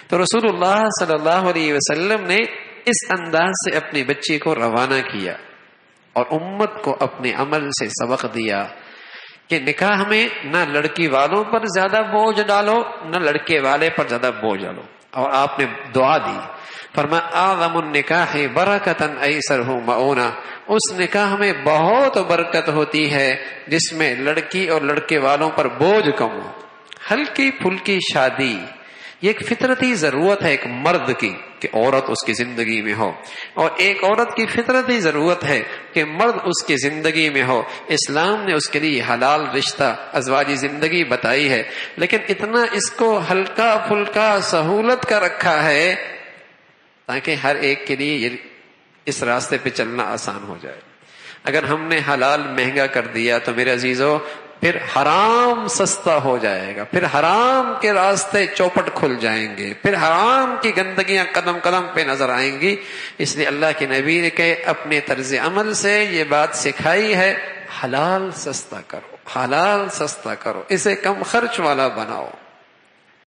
تو رسول اللہ صلی اللہ علیہ وسلم نے اس انداز سے اپنی بچی کو روانہ کیا اور امت کو اپنے عمل سے سبق دیا کہ نکاح میں نہ لڑکی والوں پر زیادہ بوجھ ڈالو نہ لڑکے والے پر زیادہ بوجھ ڈالو. اور آپ نے دعا دی، فرمایا اعظم النکاح برکتاً ایسرہ مؤونہ، اس نکاح میں بہت برکت ہوتی ہے جس میں لڑکی اور لڑکے والوں پر بوجھ کم ہو. ہلکی پھلکی شادی یہ ایک فطرتی ضرورت ہے ایک مرد کی کہ عورت اس کی زندگی میں ہو، اور ایک عورت کی فطرتی ضرورت ہے کہ مرد اس کی زندگی میں ہو. اسلام نے اس کے لیے حلال رشتہ ازواجی زندگی بتائی ہے، لیکن اتنا اس کو ہلکا پھلکا سہولت کا رکھا ہے تاکہ ہر ایک کے لیے اس راستے پہ چلنا آسان ہو جائے. اگر ہم نے حلال مہنگا کر دیا تو میرے عزیزو پھر حرام سستا ہو جائے گا، پھر حرام کے راستے چوپٹ کھل جائیں گے، پھر حرام کی گندگیاں قدم قدم پہ نظر آئیں گی. اس لیے اللہ کے نبی نے کہ اپنے طرز عمل سے یہ بات سکھائی ہے، حلال سستا کرو، حلال سستا کرو، اسے کم خرچ والا بناؤ.